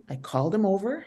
I called him over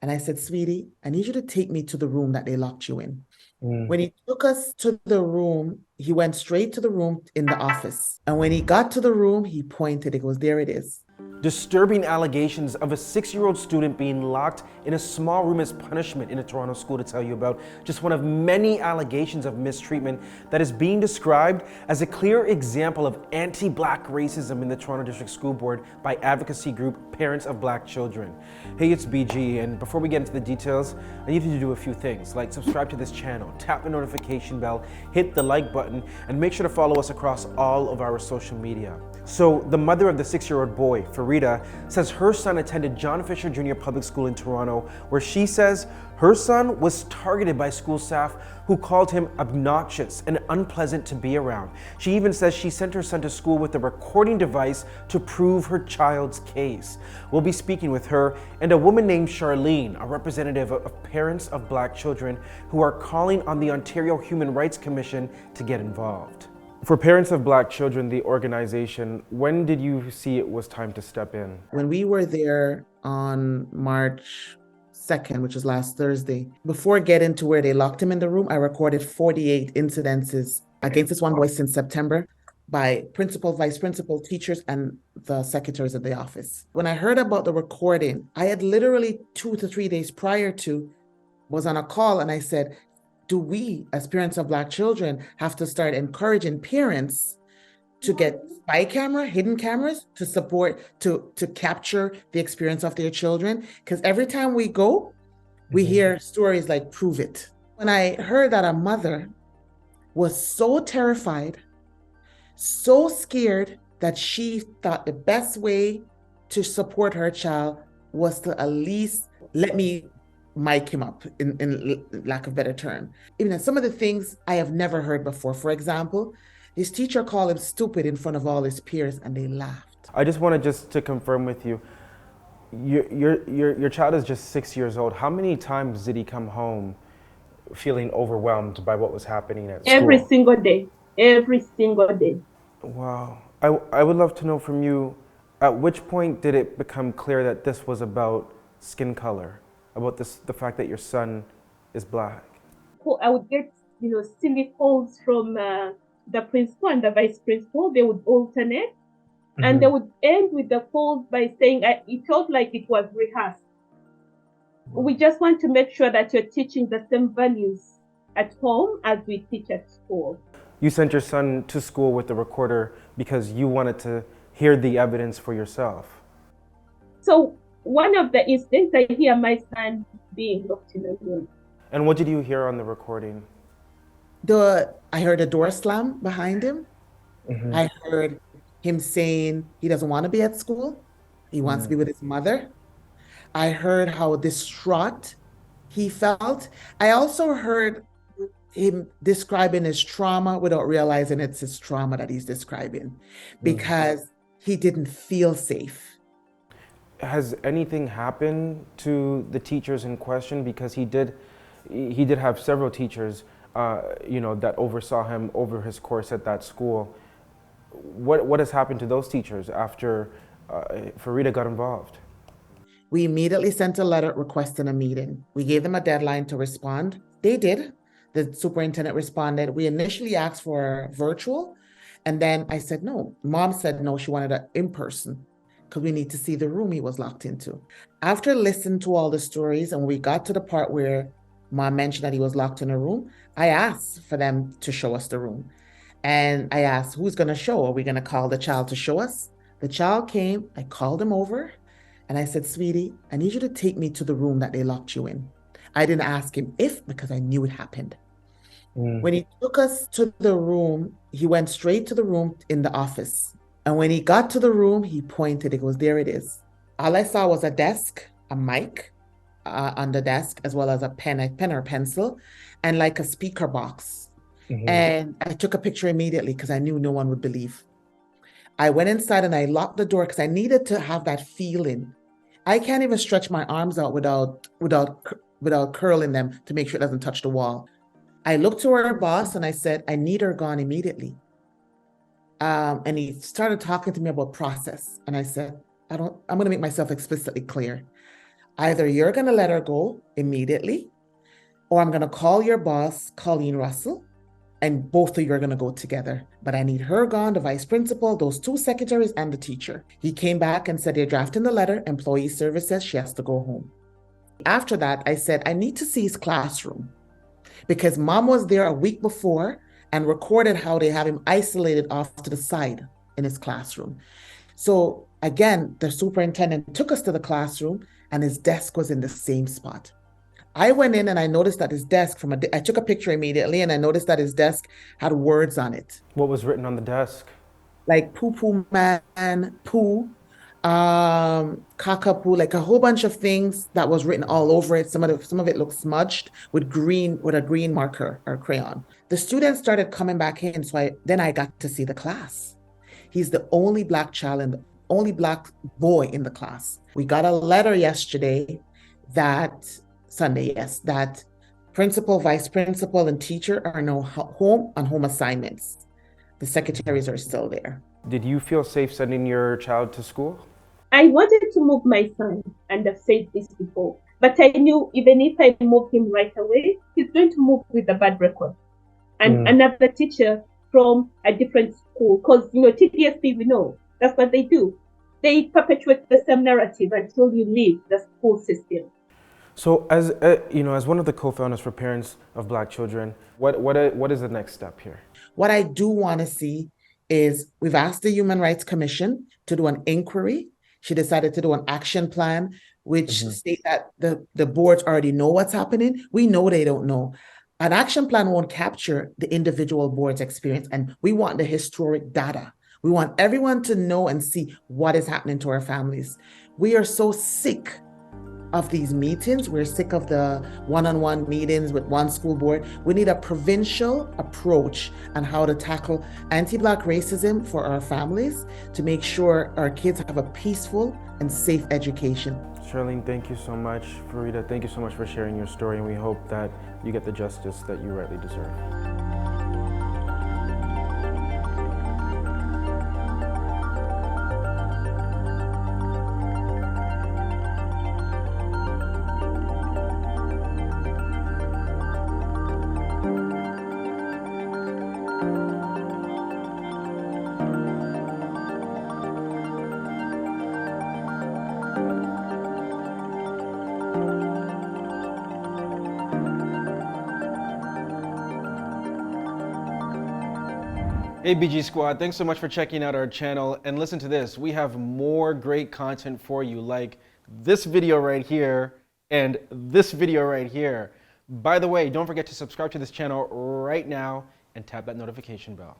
and I said, sweetie, I need you to take me to the room that they locked you in. When he took us to the room, he went straight to the room in the office. And when he got to the room, he pointed, he goes, there it is. Disturbing allegations of a 6-year-old student being locked in a small room as punishment in a Toronto school to tell you about. Just one of many allegations of mistreatment that is being described as a clear example of anti-Black racism in the Toronto District School Board by advocacy group Parents of Black Children. Hey, it's BG, and before we get into the details, I need you to do a few things, like subscribe to this channel, tap the notification bell, hit the like button, and make sure to follow us across all of our social media. So the mother of the 6-year-old boy, Faridah, says her son attended John Fisher Junior Public School in Toronto, where she says her son was targeted by school staff who called him obnoxious and unpleasant to be around. She even says she sent her son to school with a recording device to prove her child's case. We'll be speaking with her and a woman named Charline, a representative of Parents of Black Children, who are calling on the Ontario Human Rights Commission to get involved. For Parents of Black Children, the organization, when did you see it was time to step in? When we were there on March 2nd, which was last Thursday, before getting to where they locked him in the room, I recorded 48 incidences against this one boy since September by principal, vice principal, teachers, and the secretaries of the office. When I heard about the recording, I had literally 2 to 3 days prior to was on a call, and I said, do we, as parents of Black children, have to start encouraging parents to get spy camera, hidden cameras to support, to capture the experience of their children? Because every time we go, we hear stories like, prove it. When I heard that a mother was so terrified, so scared that she thought the best way to support her child was to at least let me mic him up, in lack of better term. Even some of the things I have never heard before. For example, his teacher called him stupid in front of all his peers and they laughed. I just wanted to confirm with you, your child is just 6 years old. How many times did he come home feeling overwhelmed by what was happening at school? Every single day. Every single day. Wow. I would love to know from you, at which point did it become clear that this was about skin color? About the fact that your son is Black? I would get, silly calls from the principal and the vice principal. They would alternate, and they would end with the calls by saying, it felt like it was rehearsed. We just want to make sure that you're teaching the same values at home as we teach at school. You sent your son to school with the recorder because you wanted to hear the evidence for yourself. So one of the incidents, I hear my son being locked in a room. And what did you hear on the recording? I heard a door slam behind him. I heard him saying he doesn't want to be at school. He wants to be with his mother. I heard how distraught he felt. I also heard him describing his trauma without realizing it's his trauma that he's describing, because he didn't feel safe. Has anything happened to the teachers in question? Because he did have several teachers, that oversaw him over his course at that school. What has happened to those teachers after Faridah got involved? We immediately sent a letter requesting a meeting. We gave them a deadline to respond. They did. The superintendent responded. We initially asked for virtual, and then I said no. Mom said no, she wanted an in-person, because we need to see the room he was locked into. After listening to all the stories, and we got to the part where Mom mentioned that he was locked in a room, I asked for them to show us the room. And I asked, who's going to show? Are we going to call the child to show us? The child came, I called him over, and I said, sweetie, I need you to take me to the room that they locked you in. I didn't ask him if, because I knew it happened. When he took us to the room, he went straight to the room in the office. And when he got to the room, he pointed, he goes, there it is. All I saw was a desk, a mic on the desk, as well as a pen or pencil, and like a speaker box. And I took a picture immediately because I knew no one would believe. I went inside and I locked the door because I needed to have that feeling. I can't even stretch my arms out without curling them to make sure it doesn't touch the wall. I looked to our boss and I said, I need her gone immediately. And he started talking to me about process. And I said, I'm going to make myself explicitly clear. Either you're going to let her go immediately, or I'm going to call your boss, Colleen Russell, and both of you are going to go together. But I need her gone, the vice principal, those two secretaries, and the teacher. He came back and said, they're drafting the letter. Employee service says she has to go home. After that, I said, I need to see his classroom because mom was there a week before and recorded how they have him isolated off to the side in his classroom. So again, the superintendent took us to the classroom and his desk was in the same spot. I went in and I noticed that his desk I took a picture immediately and I noticed that his desk had words on it. What was written on the desk? Like poo poo man, poo, cockapoo, like a whole bunch of things that was written all over it. Some of it looked smudged with a green marker or crayon. The students started coming back in, so then I got to see the class. He's the only Black child and the only Black boy in the class. We got a letter yesterday Sunday, that principal, vice principal, and teacher are now home on home assignments. The secretaries are still there. Did you feel safe sending your child to school? I wanted to move my son, and I've said this before, but I knew even if I move him right away, he's going to move with a bad record. And another teacher from a different school, because, TPSP, we know, that's what they do. They perpetuate the same narrative until you leave the school system. So as one of the co-founders for Parents of Black Children, what is the next step here? What I do want to see is we've asked the Human Rights Commission to do an inquiry. She decided to do an action plan, which state that the boards already know what's happening. We know they don't know. An action plan won't capture the individual board's experience, and we want the historic data. We want everyone to know and see what is happening to our families. We are so sick of these meetings. We're sick of the one-on-one meetings with one school board. We need a provincial approach on how to tackle anti-Black racism for our families to make sure our kids have a peaceful and safe education. Charline, thank you so much. Faridah, thank you so much for sharing your story, and we hope that you get the justice that you rightly deserve. Hey BG Squad, thanks so much for checking out our channel, and listen to this, we have more great content for you, like this video right here and this video right here. By the way, don't forget to subscribe to this channel right now and tap that notification bell.